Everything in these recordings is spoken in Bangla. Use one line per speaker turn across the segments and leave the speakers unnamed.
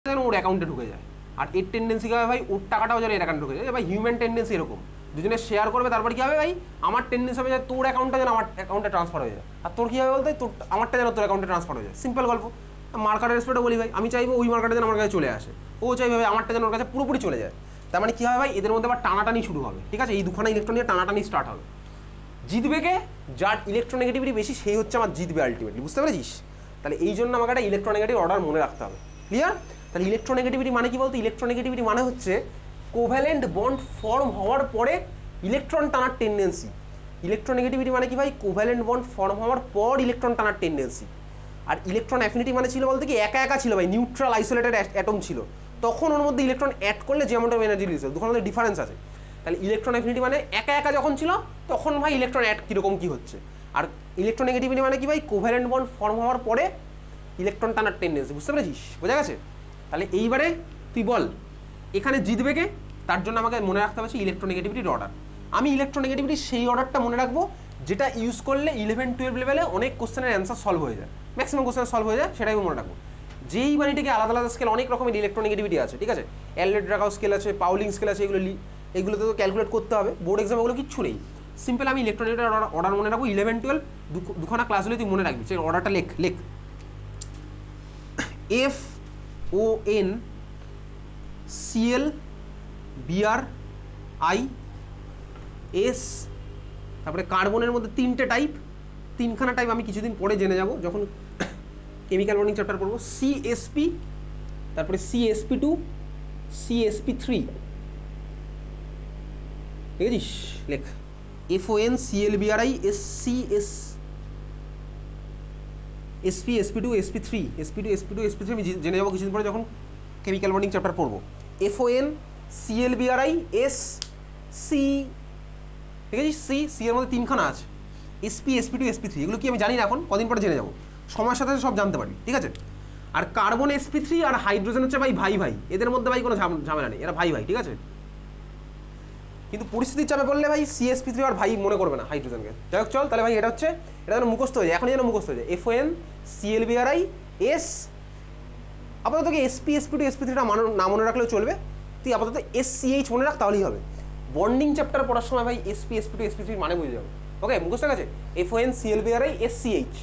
যেন ওর অ্যাকাউন্টে ঢুকে যায়, আর এর টেন্ডেন্সি কী হবে ভাই, ওর টাকাটাও যেন এর অ্যাকাউন্টে ঢুকে যায়। ভাই হিউম্যান টেন্ডেন্সি এরকম, দুজনে শেয়ার করবে, তারপর কী হবে ভাই, আমার টেন্ডেন্সি হবে যে তোর অ্যাকাউন্টটা যেন আমার অ্যাকাউন্টে ট্রান্সফার হয়ে যায়, আর তোর কী হবে বলতে তোর আমারটা যেন তোর অ্যাকাউন্টে ট্রান্সফার হয়ে যায়। সিম্পল গল্প। মার্কারের রেসপেক্টে বলি ভাই, আমি চাইবো ওই মার্কারটা যেন আমার কাছে চলে আসে, ও চাইবে ভাই আমারটা যেন ওর কাছে পুরোপুরি চলে যায়। তার মানে কী হবে ভাই, এদের মধ্যে আবার টানাটানি শুরু হবে, ঠিক আছে, এই দুখানা ইলেকট্রন নিয়ে টানাটানি স্টার্ট হবে। জিতবে কে, যার ইলেকট্রোনেগেটিভিটি বেশি সেই হচ্ছে আমার জিতবে আলটিমেটলি, বুঝতে পেরেছিস? তাহলে এই জন্য আমাকে একটা ইলেকট্রোনেগেটিভ অর্ডার মনে রাখতে হবে। ক্লিয়ার? তাহলে ইলেকট্রোনেগেটিভিটি মানে কি বলতো, ইলেকট্রোনেগেটিভিটি মানে হচ্ছে কোভ্যালেন্ট বন্ড ফর্ম হওয়ার পরে ইলেকট্রন টানার টেন্ডেন্সি। ইলেকট্রোনেগেটিভিটি মানে কি ভাই, কোভ্যালেন্ট বন্ড ফর্ম হওয়ার পর ইলেকট্রন টানার টেন্ডেন্সি। আর ইলেকট্রন অ্যাফিনিটি মানে ছিল বলতে কি, একা একা ছিল ভাই, নিউট্রাল আইসোলেটেড অ্যাটম ছিল, তখন ওর মধ্যে ইলেকট্রন অ্যাড করলে যে অ্যামাউন্ট অফ এনার্জি রিলিজ হয়, দুটোর মধ্যে ডিফারেন্স আছে। তাহলে ইলেকট্রন অ্যাফিনিটি মানে একা একা যখন ছিল তখন ভাই ইলেকট্রন অ্যাড কীরকম কী হচ্ছে, আর ইলেকট্রোনেগেটিভিটি মানে কি ভাই, কোভ্যালেন্ট বন্ড ফর্ম হওয়ার পরে ইলেকট্রন টানার টেন্ডেন্সি। বুঝতে পেরেছিস? বোঝা গেছে? তাহলে এইবারে তুই বল এখানে জিতবে কে, তার জন্য আমাকে মনে রাখতে হবে ইলেকট্রোনেগেটিভিটির অর্ডার। আমি ইলেকট্রোনেগেটিভিটির সেই অর্ডারটা মনে রাখবো যেটা ইউজ করলে 11-12 লেভেলে অনেক কোশ্চেনের অ্যান্সার সলভ হয়ে যায়, ম্যাক্সিমাম কোশ্চেন সলভ হয়ে যায়, সেটাই মনে রাখবো। যেই বাড়িটিকে আলাদা আলাদা স্কেল, অনেক রকমের ইলেকট্রোনেগেটিভিটি আছে, ঠিক আছে, অ্যাললেট-রাকাউ স্কেল আছে, পাউলিং স্কেল আছে, এগুলোতে তো ক্যালকুলেট করতে হবে, বোর্ড এক্সাম এগুলো কিচ্ছু নেই। সিম্পল আমি ইলেকট্রোনেগেটিভ অর্ডার মনে রাখবো, 11-12 দুখানা ক্লাস হলে তুই মনে রাখবি, সেই অর্ডারটা লেখ। FON CL BRI S, তারপরে কার্বনের মধ্যে তিনটে টাইপ, তিনখানা টাইপ আমি কিছুদিন পরে জেনে যাব যখন কেমিক্যাল বন্ডিং চ্যাপ্টার পড়বো। CSP, তারপরে CSP2, CSP3, ঠিক আছে, লেখ। FON CL BRI SCS SP SP2 SP3 SP2 SP2 SP3 আমি জেনে যাবো কিছুদিন পরে যখন কেমিক্যাল বন্ডিং চ্যাপ্টার পড়বো। FON CL BRI SC, ঠিক আছে, সি এর মধ্যে তিনখানা আছে, SP SP2 SP3, এগুলো কি আমি জানি না, এখন কদিন পরে জেনে যাবো, সময়ের সাথে সব জানতে পারবি, ঠিক আছে। আর কার্বন SP3 আর হাইড্রোজেন হচ্ছে ভাই ভাই, এদের মধ্যে ভাই কোনো ঝামেলা নেই, এরা ভাই, ঠিক আছে। কিন্তু পরিস্থিতির চাপে বললে ভাই CSP3 আর ভাই মনে করবে না হাইড্রোজেনকে। যাই হোক চল, তাহলে ভাই এটা হচ্ছে, এটা যেন মুখস্থ হয়ে যায়, এখনই যেন মুখস্থ হয়ে যায়। FON CL BRI S, আপাতত তোকে SP SP2 SP3টা না মনে রাখলেও চলবে, তুই আপাতত SCH মনে রাখ, তাহলেই হবে। বন্ডিং চ্যাপ্টার পড়ার সময় ভাই SP SP2 SP3 মানে বুঝে যাবে, ওকে, মুখস্থ গেছে। FON CL BRI SCH,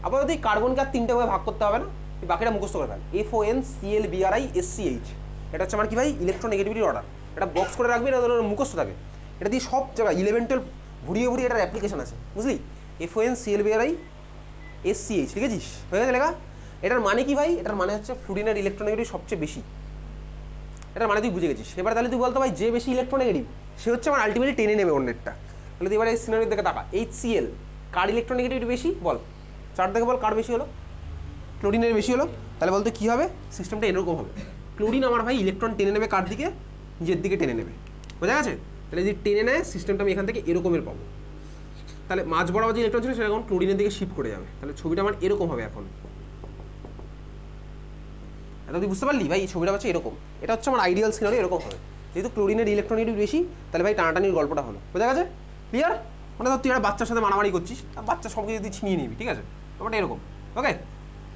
আপাতত এই কার্বনকে আর তিনটে ভাবে ভাগ করতে হবে না, তুই বাকিটা মুখস্থ করে fail. FON CL BRI SCH, এটা হচ্ছে আমার কি ভাই, ইলেকট্রোনেগেটিভিটির অর্ডার। এটা বক্স করে রাখবি, এটা মুখস্থ থাকে, এটা দিয়ে সব জায়গায় 11-12 ঘুরিয়ে এটার অ্যাপ্লিকেশন আছে, বুঝলি। FON CL BRI SCH, ঠিক আছে, হয়ে গেছে লেখা। এটার মানে কি ভাই, এটার মানে হচ্ছে ফ্লুরিনের ইলেকট্রোনেগেটিভ সবচেয়ে বেশি, এটার মানে তুই বুঝে গেছিস। এবার তাহলে তুই বলতো ভাই যে বেশি ইলেকট্রোনেগেটিভ সে হচ্ছে আমার আলটিমেটলি টেনে নেবে অন্যেরটা। তাহলে তুই এবার এই সিনারির দিকে তাকা, HCl কার ইলেকট্রোনেগেটিভিটি বেশি বল, চার থেকে বল কার বেশি হলো, ক্লোরিনের বেশি হলো। তাহলে বলতে কী হবে, সিস্টেমটা এরকম হবে, ক্লোরিন আমার ভাই ইলেকট্রন টেনে নেবে কার দিকে, নিজের দিকে টেনে নেবে, বোঝা গেছে। তাহলে যদি টেনে নেয় সিস্টেমটা আমি এখান থেকে এরকমের পাবো, তাহলে মাঝ বরাবর যে ইলেকট্রন ছিল সেটা এখন ক্লোরিনের দিকে শিফট করে যাবে, তাহলে ছবিটা আমার এরকম হবে এখন। এটা তুই বুঝতে পারলি ভাই, এই ছবিটা হচ্ছে এরকম, এটা হচ্ছে আমার আইডিয়াল সিনারি, এরকম হবে। যেহেতু ক্লোরিনের ইলেকট্রোনেগেটিভ বেশি, তাহলে ভাই টানাটানির গল্পটা হলো, বোঝা গেছে, ক্লিয়ার। মানে ধর তুই একটা বাচ্চার সাথে মারামারি করছিস, বাচ্চা সব কিছু তুই ছিনিয়ে নিবি, ঠিক আছে, ব্যাপারটা এরকম, ওকে।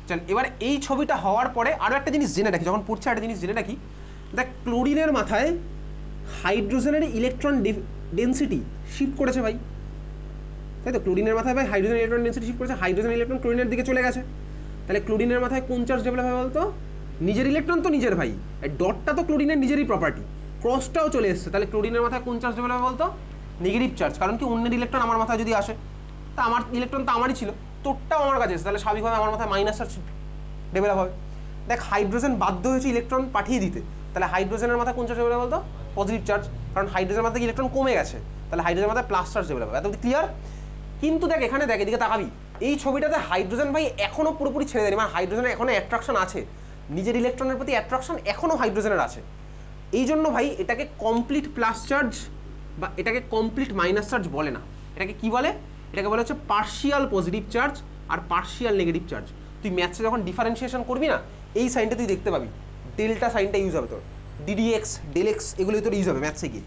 চল এবার এই ছবিটা হওয়ার পরে আরও একটা জিনিস জেনে রাখি, যখন পড়ছে একটা জিনিস জেনে রাখি, দেখ ক্লোরিনের মাথায় হাইড্রোজেনের ইলেকট্রন ডেন্সিটি শিফট করেছে ভাই, তাই তো, ক্লোরিনের মাথায় ভাই হাইড্রোজেন ইলেকট্রন ডেন্সিটি শিফট করেছে, হাইড্রোজেন ইলেকট্রন ক্লোরিনের দিকে চলে গেছে। তাহলে ক্লোরিনের মাথায় কোন চার্জ ডেভেলপ হবে বলতো, নিজের ইলেকট্রন তো নিজের ভাই, ডটটা তো ক্লোরিনের নিজেরই প্রপার্টি, ক্রসটাও চলে এসছে, তাহলে ক্লোরিনের মাথায় কোন চার্জ ডেভেলপ হবে বলতো, নেগেটিভ চার্জ। কারণ কি, অন্যের ইলেকট্রন আমার মাথায় যদি আসে, তা আমার ইলেকট্রন তো আমারই ছিল, তোরটাও আমার কাছে এসে, তাহলে স্বাভাবিকভাবে আমার মাথায় মাইনাস চার্জ ডেভেলপ হবে। দেখ হাইড্রোজেন বাধ্য হয়েছে ইলেকট্রন পাঠিয়ে দিতে, তাহলে হাইড্রোজেনের মাথায় কোন চার্জ ডেভেলপ বলতো, পজিটিভ চার্জ, কারণ হাইড্রোজেনের মাথায় ইলেকট্রন কমে গেছে, তাহলে হাইড্রোজেনের মাথায় প্লাস চার্জ ডেভেলপ হবে। এত ক্লিয়ার? কিন্তু দেখ এখানে দেখ, এদিকে তাকাবি, এই ছবিটাতে হাইড্রোজেন ভাই এখনো পুরোপুরি ছেড়ে দেয়নি, মানে হাইড্রোজেনের এখনো অ্যাট্রাকশন আছে, নিজের ইলেকট্রনের প্রতি অ্যাট্রাকশন এখনো হাইড্রোজেনের আছে। এই জন্য ভাই এটাকে কমপ্লিট প্লাস চার্জ বা এটাকে কমপ্লিট মাইনাস চার্জ বলে না, এটাকে কি বলে, এটাকে বলে হচ্ছে পার্শিয়াল পজিটিভ চার্জ আর পার্শিয়াল নেগেটিভ চার্জ। তুই ম্যাথসে যখন ডিফারেন্সিয়েশন করবি না, এই সাইনটা তুই দেখতে পাবি, ডেল্টা সাইনটা ইউজ হবে তোর, DDX ডেল এক্স এগুলো তোর ইউজ হবে ম্যাথসে গিয়ে,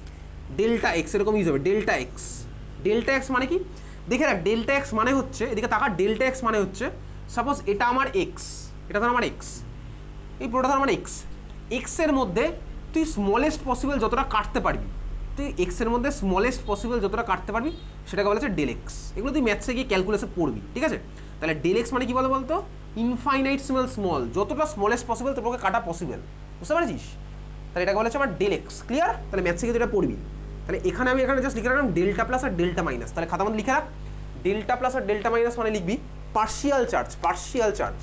ডেল্টা এক্স এরকম ইউজ হবে, ডেল্টা এক্স। ডেল্টা এক্স মানে কি, দেখে রাখ, ডেল্টা এক্স মানে হচ্ছে, এদিকে তাকা, ডেল্টা এক্স মানে হচ্ছে সাপোজ এটা আমার এক্স, এটা ধর আমার এক্স, এই পুরোটা তার মানে এক্স। এক্সের মধ্যে তুই স্মলেস্ট পসিবল যতটা কাটতে পারবি, তুই এক্সের মধ্যে স্মলেস্ট পসিবল যতটা কাটতে পারবি সেটাকে বলা হচ্ছে ডেল এক্স। এগুলো তুই ম্যাথসে গিয়ে ক্যালকুলেশন পড়বি, ঠিক আছে? তাহলে ডেল এক্স মানে কি বলতো ইনফাইনাইট স্মল, যতটা স্মলেস্ট পসিবল তোর পক্ষে কাটা পসিবল, বুঝতে পারছিস? তাহলে এটাকে বলা হচ্ছে আমার ডেল এক্স। ক্লিয়ার? তাহলে ম্যাথসে গিয়ে যেটা পড়বি, তাহলে এখানে আমি এখানে জাস্ট লিখে রাখলাম ডেল্টা প্লাস আর ডেল্টা মাইনাস। তাহলে খাতার মধ্যে লিখে রাখ ডেল্টা প্লাস আর ডেল্টা মাইনাস মানে লিখবি পার্শিয়াল চার্জ।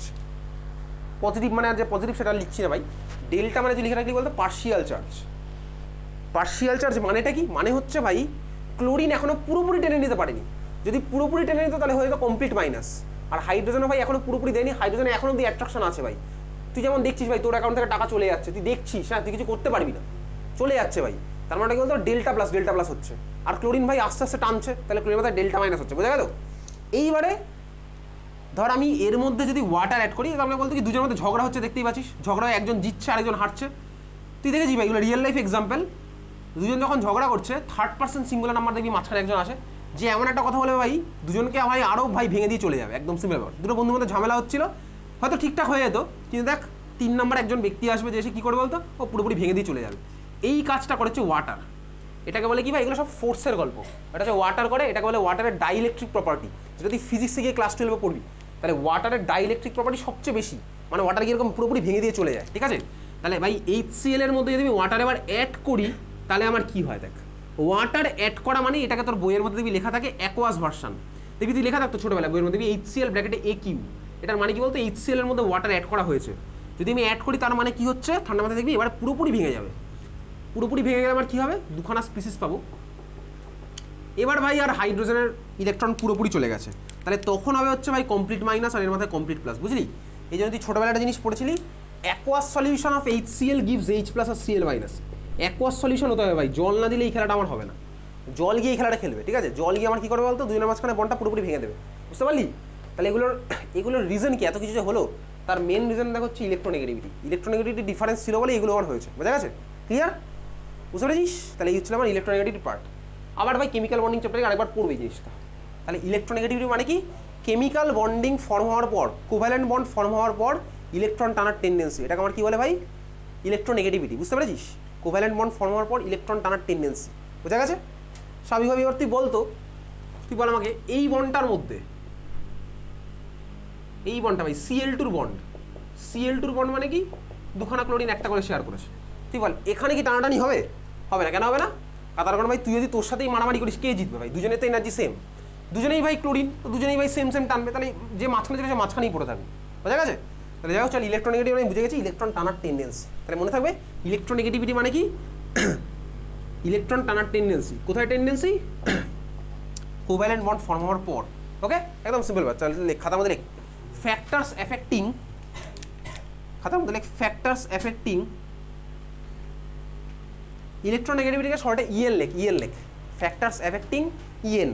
পজিটিভ মানে আর যে পজিটিভ সেটা লিখছি না ভাই, ডেল্টা মানে যে লিখে রাখলি বলতো পার্শিয়াল চার্জ মানেটা কি? মানে হচ্ছে ভাই ক্লোরিন এখনো পুরোপুরি টেনে নিতে পারেনি, যদি পুরোপুরি টেনে নিত তাহলে হয়তো কমপ্লিট মাইনাস। আর হাইড্রোজেনও ভাই এখনো পুরোপুরি দেয়নি, হাইড্রোজেনে এখনো অব্দি অ্যাট্রাকশন আছে ভাই। তুই যেমন দেখছিস ভাই তোর অ্যাকাউন্ট থেকে টাকা চলে যাচ্ছে, তুই দেখছিস, হ্যাঁ তুই কিছু করতে পারবি না, চলে যাচ্ছে ভাই, তার মানে কি বলতো ডেল্টা প্লাস হচ্ছে। আর ক্লোরিন ভাই আস্তে আস্তে টানছে, তাহলে ক্লোরিন মাথায় ডেল্টা মাইনাস হচ্ছে, বোঝা গেল? এইবারে ধর আমি এর মধ্যে যদি ওয়াটার অ্যাড করি, তাহলে বলতো কি দুজনের মধ্যে ঝগড়া হচ্ছে, দেখতেই পাচ্ছিস ঝগড়া, একজন জিতছে আরেকজন হারছে। তুই দেখেছিস ভাই এগুলো রিয়েল লাইফ এক্সাম্পল, দুজন যখন ঝগড়া করছে থার্ড পার্সন সিঙ্গুলার নাম্বার দেখবি মাঝখানে একজন আসে, যে এমন একটা কথা বলে ভাই দুজনকে ভাই আরও ভাই ভেঙে দিয়ে চলে যাবে, একদম সিম্পল ব্যাপার। দুটো বন্ধুর মধ্যে ঝামেলা হচ্ছিল, হয়তো ঠিকঠাক হয়ে যেত, কিন্তু দেখ 3 নম্বর একজন ব্যক্তি আসবে যে এসে কী করবে বলতো, ও পুরোপুরি ভেঙে দিয়ে চলে যাবে। এই কাজটা করেছে ওয়াটার। এটাকে বলে কি ভাই, এগুলো সব ফোর্সের গল্প, এটা হচ্ছে ওয়াটার করে, এটাকে বলে ওয়াটারের ডাইইলেকট্রিক প্রপার্টি। যেটা তুই ফিজিক্সে গিয়ে ক্লাস 12 পড়বি, তাহলে ওয়াটারের ডাইইলেকট্রিক প্রপার্টি সবচেয়ে বেশি, মানে ওয়াটার কি এরকম পুরোপুরি ভেঙে দিয়ে চলে যায়, ঠিক আছে? তাহলে ভাই HCl এর মধ্যে যদি আমি ওয়াটার এবার অ্যাড করি তাহলে আমার কি হয় দেখ, ওয়াটার অ্যাড করা মানে এটাকে তোর বইয়ের মধ্যে দেখবি লেখা থাকে অ্যাকোয়াস ভার্সন, দেখবি তুই লেখা থাকতো ছোটবেলায় বইয়ের মধ্যে HCl ব্র্যাকেটে AQ, এটার মানে কি বলতো HCl এর মধ্যে ওয়াটার অ্যাড করা হয়েছে। যদি আমি অ্যাড করি তার মানে কি হচ্ছে, ঠান্ডা মাথায় দেখবি এবার পুরোপুরি ভেঙে যাবে। পুরোপুরি ভেঙে গেলে আমার কি হবে, দুখানা স্পিসিস পাবো। এবার ভাই আর হাইড্রোজেনের ইলেকট্রন পুরোপুরি চলে গেছে, তাহলে তখন হবে হচ্ছে ভাই কমপ্লিট মাইনাস আর এর মাথায় কমপ্লিট প্লাস, বুঝলি? এই জন্য তুই ছোটবেলায় একটা জিনিস পড়েছিলি, aqueous solution of HCl gives H plus আর Cl মাইনাস। অ্যাকোয়াস সলিউশন হতে হবে ভাই, জল না দিলে এই খেলাটা আমার হবে না, জল গিয়ে এই খেলাটা খেলবে, ঠিক আছে? জল গিয়ে আমার কী করবে বলতো, দুজনের মাঝখানে বন্ডটা পুরোপুরি ভেঙে দেবে, বুঝতে পারলি? তাহলে এগুলোর রিজন কি, এত কিছু যে হলো তার মেন রিজন দেখো হচ্ছে ইলেকট্রোনেগেটিভিটি ডিফারেন্স ছিল বলে এগুলো আমার হয়েছে, বোঝা গেছে? ক্লিয়ার? বুঝতে পেরেছিস? তাহলে এই হচ্ছিল আমার ইলেকট্রোনেগেটিভিটি পার্ট। আবার ভাই কেমিক্যাল বন্ডিং চ্যাপ্টারে আরেকবার পড়বে জিনিসটা। তাহলে ইলেকট্রোনেগেটিভিটি মানে কি, কেমিক্যাল বন্ডিং ফর্ম হওয়ার পর, কোভ্যালেন্ট বন্ড ফর্ম হওয়ার পর ইলেকট্রন টানার টেন্ডেন্সি, এটাকে আমার কি বলে ভাই, ইলেকট্রোনেগেটিভিটি, বুঝতে পেরেছিস? কোভ্যালেন্ট বন্ড ফর্ম হওয়ার পর ইলেকট্রন টানার টেন্ডেন্সি, বোঝা গেছে? স্বাভাবিকভাবে এবার তুই বল আমাকে এই বন্ডটার মধ্যে, এই বন্ডটা ভাই Cl2 বন্ড মানে কি, দুখানা ক্লোরিন একটা করে শেয়ার করেছে, তুই বল এখানে কি টানাটানি হবে? হবে না, কেন হবে না? কারণ ভাই তুই যদি তোর সাথেই মারামারি করিস কে জিতবে ভাই, দুজনের তো এনার্জি সেম, দুজনেই ভাই ক্লোরিন, তো দুজনেই ভাই সেম টানবে, তাহলে যে মাঝখানে যাবে সে মাঝখানেই পড়ে থাকবে, বোঝা গেছে? তাহলে যাই হোক চল, ইলেকট্রোনেগেটিভ আমি বুঝে গেছি, ইলেকট্রন টানার টেন্ডেন্সি, তাহলে মনে থাকবে ইলেকট্রোনেগেটিভিটি মানে কি, ইলেকট্রন টানার টেন্ডেন্সি। কোথায় টেন্ডেন্সি? কোভ্যালেন্ট বন্ড ফর্ম হওয়ার পর। ওকে, একদম সিম্পল ব্যাপার। তাহলে খাতার মধ্যে লেখ ফ্যাক্টরস এফেক্টিং, খাতার মধ্যে লেখ ফ্যাক্টরস এফেক্টিং ইলেকট্রোনেগেটিভিটিকে শর্টে EN লেখ, factors affecting EN,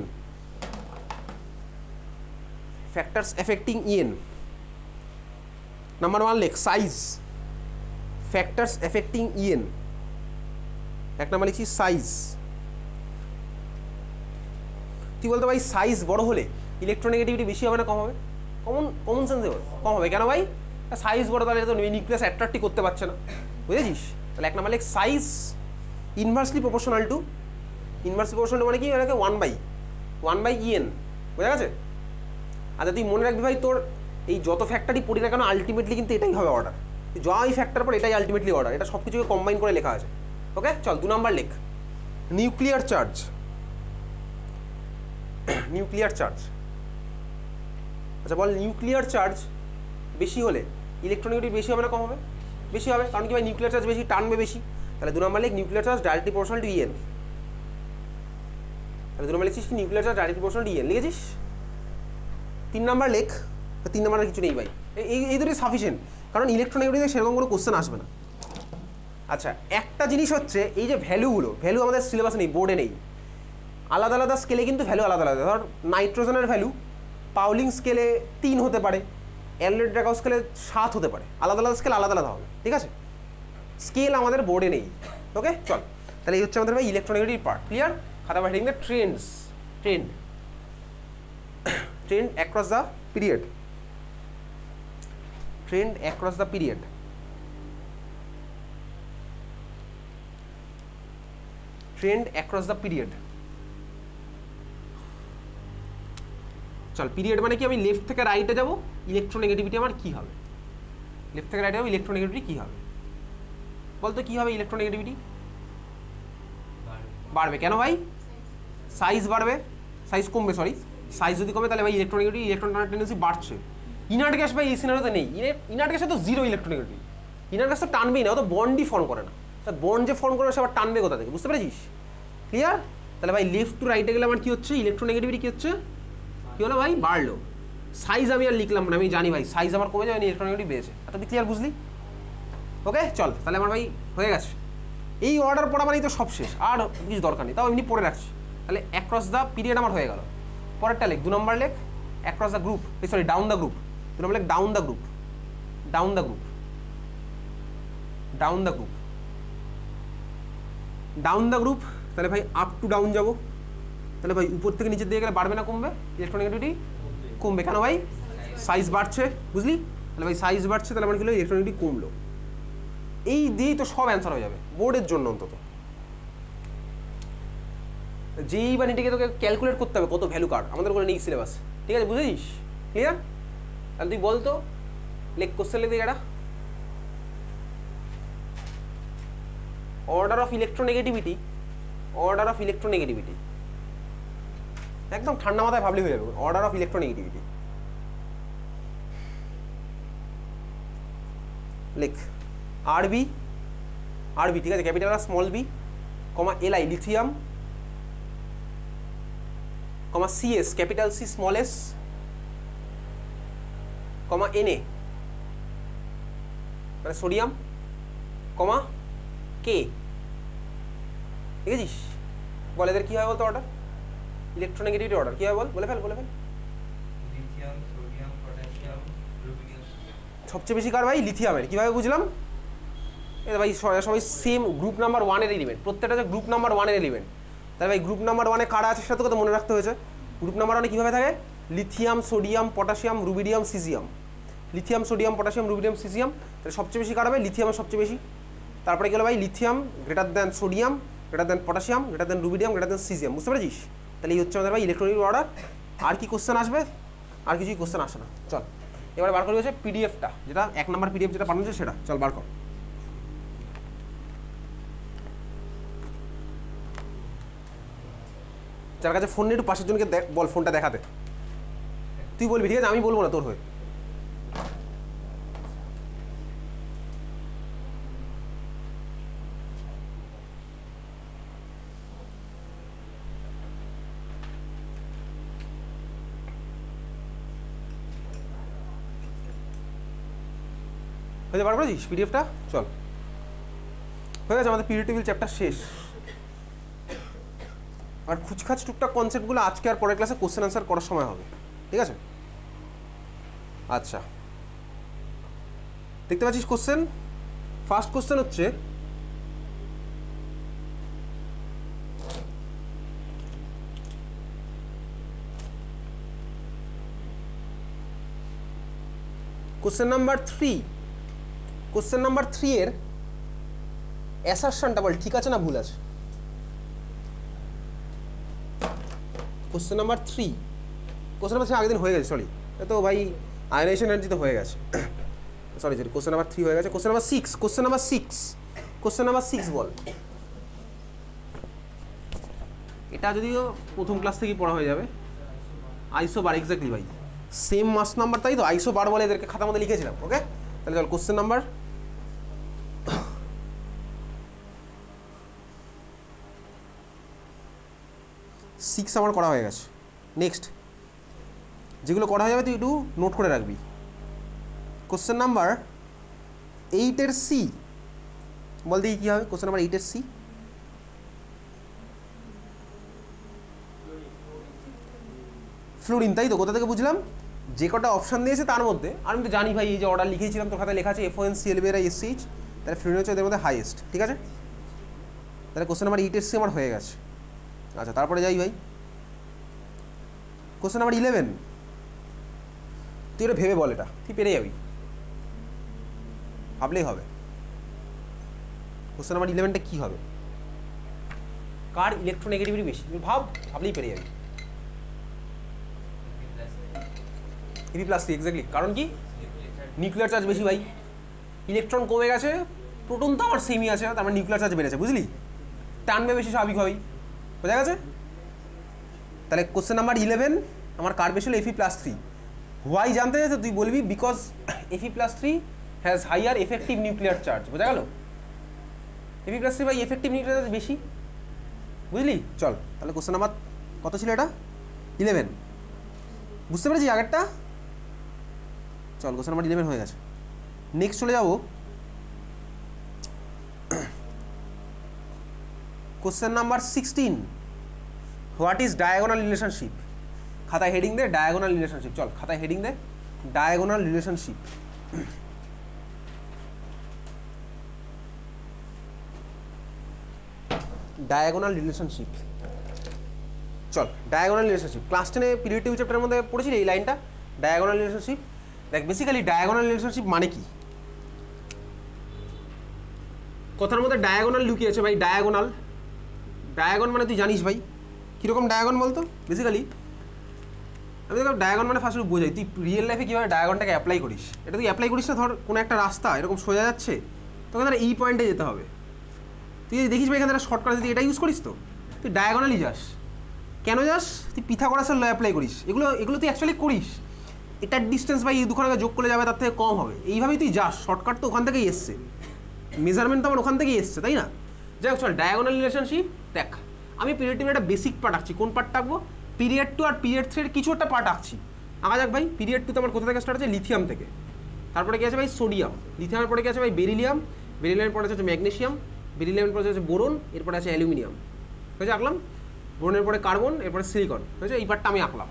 factors affecting EN। Number 1 লেখ সাইজ, ফ্যাক্টরস এফেক্টিং EN, এক নাম্বার লিখছি সাইজ। তুই বলতো ভাই সাইজ বড় হলে ইলেকট্রোনেগেটিভিটি বেশি হবে না কম হবে? কমন সেন্সে কম হবে, কেন ভাই? সাইজ বড়, তাহলে তো নিউক্লিয়াস অ্যাট্রাক্টই করতে পারছে না, বুঝেছিস? তাহলে এক নাম্বার লেখ সাইজ ইনভার্সলি প্রপোর্শনাল টু মানে কি, এটাকে 1/En, বোঝা গেছে? আচ্ছা তুই মনে রাখবি ভাই তোর এই যত ফ্যাক্টরই পড়ি না কেন আলটিমেটলি কিন্তু এটাই হবে অর্ডার, যা এই ফ্যাক্টর পর এটাই আলটিমেটলি অর্ডার, এটা সব কিছুকে কম্বাইন করে লেখা আছে। ওকে চল 2 নাম্বার লেখ নিউক্লিয়ার চার্জ। আচ্ছা বল নিউক্লিয়ার চার্জ বেশি হলে ইলেকট্রোনেগেটিভ বেশি হবে না কম হবে? বেশি হবে, কারণ কি ভাই নিউক্লিয়ার চার্জ বেশি, টানবে বেশি। তাহলে 2 নাম্বার লেখ nuclear charge directly proportional to EN। তাহলে 2 নাম্বার লিখছিস কি nuclear charge directly proportional to EN লিখেছিস। 3 number লেখ, 3 নাম্বারের কিছু নেই ভাই, এই দুটোই সাফিসিয়েন্ট, কারণ ইলেকট্রোনেগেটিভে সেরকম কোনো কোশ্চেন আসবে না। আচ্ছা একটা জিনিস হচ্ছে এই যে ভ্যালু আমাদের সিলেবাসে নেই, বোর্ডে নেই, আলাদা আলাদা স্কেলে কিন্তু ভ্যালু আলাদা আলাদা। ধর নাইট্রোজেনের ভ্যালু পাউলিং স্কেলে 3 হতে পারে, অ্যালড্রাগাউ স্কেলে 7 হতে পারে, আলাদা আলাদা স্কেল আলাদা আলাদা হবে, ঠিক আছে? স্কেল আমাদের বোর্ডে নেই। ওকে চল, তাহলে এই হচ্ছে আমাদের ভাই ইলেকট্রোনেগেটিভ পার্ট। ক্লিয়ার? খাতা heading the trend across the period, trend across the period. চল পিরিয়ড মানে কি, আমি লেফট থেকে রাইটে যাব, ইলেকট্রোনেগেটিভিটি আমার কী হবে, লেফট থেকে রাইটে যাবো, ইলেকট্রোনেগেটিভিটি কী হবে বলতো, কী হবে ইলেকট্রোনেগেটিভিটি? বাড়বে। কেন ভাই? সাইজ বাড়বে, সাইজ কমবে, সরি সাইজ যদি কমে তাহলে ভাই ইলেকট্রোনেগেটিভিটি, ইলেকট্রন টানার টেন্ডেন্সি বাড়ছে। ইনার্ট গ্যাস ভাই এই সিনারিওতে নেই, ইনার্ট গ্যাসে তো জিরো ইলেকট্রোনেগেটিভিটি, ইনার্ট গ্যাস তো টানবেই না, ও তো বন্ডই ফর্ম করে না, বন্ড যে ফর্ম করে সে আবার টানবে কোথা থেকে, বুঝতে পেরেছিস? ক্লিয়ার? তাহলে ভাই লেফট টু রাইটে গেলে আমার কী হচ্ছে, ইলেকট্রোনেগেটিভিটি কী হচ্ছে, কী হলো ভাই, বাড়লো। সাইজ আমি আর লিখলাম না, আমি জানি ভাই সাইজ আমার কমে যাবে, ইলেকট্রোনেগেটিভ বেড়েছে। এটা তুই ক্লিয়ার বুঝলি? ওকে চল তাহলে আমার ভাই হয়ে গেছে, এই অর্ডার পড়া মানেই তো সব শেষ, আর কিছু দরকার নেই, তাও এমনি পড়ে রাখছি। তাহলে অ্যাক্রস দ্য পিরিয়ড আমার হয়ে গেল। পরেরটা লেখ, 2 নম্বর লেখ across the group, sorry down the group, 2 নম্বর লেখ down the group, down the group, down the group, down the group. তাহলে ভাই আপ টু ডাউন যাবো, তাহলে ভাই উপর থেকে নিচের দিকে গেলে বাড়বে না কমবে, ইলেকট্রোনেগেটিভিটি কমবে। কেন ভাই? সাইজ বাড়ছে, বুঝলি? তাহলে ভাই সাইজ বাড়ছে, তাহলে আমার কি হলো, ইলেকট্রোনেগেটিভিটি কমলো। এই দিয়েই তো সব অ্যান্সার হয়ে যাবে বোর্ডের জন্য অন্তত। যেই বা এটাকে তোকে ক্যালকুলেট করতে হবে কত ভ্যালু কার, আমাদের করে নেই সিলেবাস, ঠিক আছে বুঝেছিস? ক্লিয়ার? তাহলে তুই বলতো লেখ, কোশ্চেন লিখে এটা, order of electronegativity, order of electronegativity একদম ঠান্ডা মাথায় ভাবলে হয়ে যাবে, অর্ডার অফ ইলেকট্রোনেগেটিভিটি লেখ, আরবি, আরবি ঠিক আছে, capital R small B, comma L I lithium, comma C S capital C small S, comma N A মানে সোডিয়াম, কমা কে। ঠিক আছিস? বল এদের কী হয় বলতো অর্ডার, ইলেকট্রোনেগেটিভিটি অর্ডার কী হয় বল, বলে ফেল, বলে fail.
Lithium, sodium, potassium, rubidium.
সবচেয়ে বেশি কার ভাই? লিথিয়ামের। কীভাবে বুঝলাম? এটা ভাই সবাই সেম গ্রুপ নাম্বার 1-এর এলিমেন্ট, প্রত্যেকটা যে গ্রুপ নাম্বার 1-এর এলিমেন্ট। তাহলে ভাই গ্রুপ নাম্বার 1-এ কারা আছে সেটা তো মনে রাখতে হয়েছে। গ্রুপ নাম্বার 1-এ কীভাবে থাকে? Lithium, sodium, potassium, rubidium, caesium. Lithium, sodium, potassium, rubidium, caesium. তাহলে সবচেয়ে বেশি কার হবে? লিথিয়ামের সবচেয়ে বেশি। তারপরে গেলো ভাই lithium greater than sodium, greater than potassium, greater than rubidium, greater than caesium. বুঝতে পেরেছিস? তাহলে এই হচ্ছে আমাদের ভাই ইলেকট্রনিক অর্ডার। আর কি কোশ্চেন আসবে? আর কিছুই কোশ্চেন আসে না। চল এবারে বার করি হচ্ছে পিডিএফটা, যেটা 1 নম্বর পিডিএফ যেটা বানানো সেটা। চল বার কর। যার কাছে ফোন নিয়ে একটু পাশের জনকে বল ফোনটা দেখাতে, তুই বলবি ঠিক আছে, আমি বলবো না তোর হয়ে। হয়ে বার করেছিস পিডিএফটা? চল হয়ে গেছে, আমাদের পিরিয়ড টেবিল চ্যাপ্টার শেষ। আর খুচখাচ টুকটাক কনসেপ্টগুলো আজকে আর পরের ক্লাসে কোশ্চেন আনসার করার সময় হবে, ঠিক আছে? আচ্ছা দেখতে পাচ্ছিস কোশ্চেন। ফার্স্ট কোশ্চেন হচ্ছে কোশ্চেন নাম্বার 3, কোশ্চেন নাম্বার 3 এর অ্যাসারশনটা বল ঠিক আছে না ভুল আছে। কোশ্চেন নাম্বার 3, কোশ্চেন নাম্বার 3 আগের দিন হয়ে গেছে, সরি তো ভাই আয়নাইজেশন এনার্জি তো হয়ে গেছে, সরি সরি কোশ্চেন নাম্বার 3 হয়ে গেছে। Question number 6, question number 6, question number 6 বল। এটা যদিও প্রথম ক্লাস থেকেই পড়া হয়ে যাবে। আইসো বার, এক্স্যাক্টলি ভাই সেম মাস নাম্বার, তাই তো আইসো বার বলে এদেরকে খাতার মধ্যে লিখেছিলাম। ওকে তাহলে চল কোশ্চেন নাম্বার 6 আমার করা হয়ে গেছে। নেক্সট যেগুলো করা হয়ে যাবে তুই একটু নোট করে রাখবি। কোশ্চেন নাম্বার 8-এর সি বল দেখি কী হবে। কোশ্চেন নাম্বার 8-এর সি, ফ্লোরিন, তাই তো? কোথা থেকে বুঝলাম? যে কটা অপশান দিয়েছে তার মধ্যে, আমি তো জানি ভাই এই যে অর্ডার লিখেছিলাম তোর খাতায় লেখা আছে FON CLBR SCH, তাহলে ফ্লোরিন হচ্ছে এদের মধ্যে হাইয়েস্ট, ঠিক আছে? তাহলে কোশ্চেন নাম্বার 8-এর সি আমার হয়ে গেছে। আচ্ছা তারপরে যাই ভাই কোশ্চেন নাম্বার 11, তুই এটা ভেবে বল, এটা তুই পেরে যাবি, ভাবলেই হবে। কোশ্চেন নাম্বার 11টা কী হবে? কার ইলেকট্রোনেগেটিভিটি বেশি? তুমি ভাবলেই পেরে যাবে। Fe plus 3 exactly. কারণ কি? নিউক্লিয়ার চার্জ বেশি ভাই, ইলেকট্রন কমে গেছে, প্রোটন তো আমার সেমই আছে, তার মানে নিউক্লিয়ার চার্জ বেড়েছে, বুঝলি? টানবে বেশি স্বাভাবিকভাবেই, বোঝা গেছে? তাহলে কোশ্চেন নাম্বার 11 আমার কার বেশি হলো Fe প্লাস 3। হোয়াই জানতে চাইছে তুই বলবি because Fe plus 3 has higher effective nuclear charge, বোঝা গেল? Fe প্লাস 3 ভাই এফেক্টিভ নিউক্লিয়ার চার্জ বেশি, বুঝলি? চল তাহলে কোশ্চেন নাম্বার কত ছিল এটা? 11। বুঝতে পেরেছি আগেরটা? চল কোশ্চেন নাম্বার 11 হয়ে গেছে। নেক্সট চলে যাবো question number 16। What is diagonal relationship? খাতায় হেডিং দে ডায়াগোনাল রিলেশনশিপ। চল খাতায় হেডিং দে ডায়াগোনাল রিলেশনশিপ। ডায়াগোনাল রিলেশনশিপ, চল ডায়াগোনাল রিলেশনশিপ ক্লাস 10-এ পিরিয়ড টেবিল চ্যাপ্টারের মধ্যে পড়েছিলি এই লাইনটা, ডায়াগোনাল রিলেশনশিপ। দেখ বেসিক্যালি ডায়াগোনাল রিলেশনশিপ মানে কি? কথার মধ্যে ডায়াগোনাল লুকিয়ে আছে ভাই। ডায়াগোনাল, ডায়াগন মানে তুই জানিস ভাই কীরকম ডায়াগন বলতো? বেসিক্যালি আমি দেখলাম ডায়াগন মানে ফার্স্ট বোঝাই, তুই রিয়েল লাইফে কীভাবে ডায়াগনটাকে অ্যাপ্লাই করিস। এটা তুই অ্যাপ্লাই করিস না, ধর কোনো একটা রাস্তা এরকম সোজা যাচ্ছে, তোকে ধর এই পয়েন্টে যেতে হবে। তুই যদি দেখিস ভাই এখানে একটা শর্টকাট, যদি এটা ইউজ করিস তো তুই ডায়াগোনালি যাস। কেন যাস? তুই পিথাগোরাসের ল অ্যাপ্লাই করিস। এগুলো তুই অ্যাকচুয়ালি করিস। এটার ডিস্টেন্স ভাই এই দুখানে যোগ করে যাবে, তার থেকে কম হবে, এইভাবেই তুই যাস। শর্টকাট তো ওখান থেকেই এসছে, মেজারমেন্ট তো আমার ওখান থেকেই এসছে, তাই না? যাই হোক চল ডায়াগোনাল রিলেশনশিপ দেখ। আমি পিরিয়ড টেবিলের একটা বেসিক পার্ট আঁকছি। কোন পার্ট আঁকবো? পিরিয়ড 2 আর পিরিয়ড 3 এর কিছু একটা পার্ট আঁকছি। আঁকা যাক ভাই। পিরিয়ড 2 তো আমার কোথা থেকে স্টার্ট আছে? লিথিয়াম থেকে। তারপরে কি আছে ভাই? সোডিয়াম। লিথিয়ামের পরে কি আছে ভাই? বেরিলিয়াম। বেরিলিয়ামের পরে হচ্ছে ম্যাগনেসিয়াম। বেরিলিয়ামের পরে হচ্ছে বোরন, এরপরে আছে অ্যালুমিনিয়াম। হয়েছে আঁকলাম। বোরনের পরে কার্বন, এরপরে সিলিকন। হয়েছে, এই পার্টটা আমি আঁকলাম।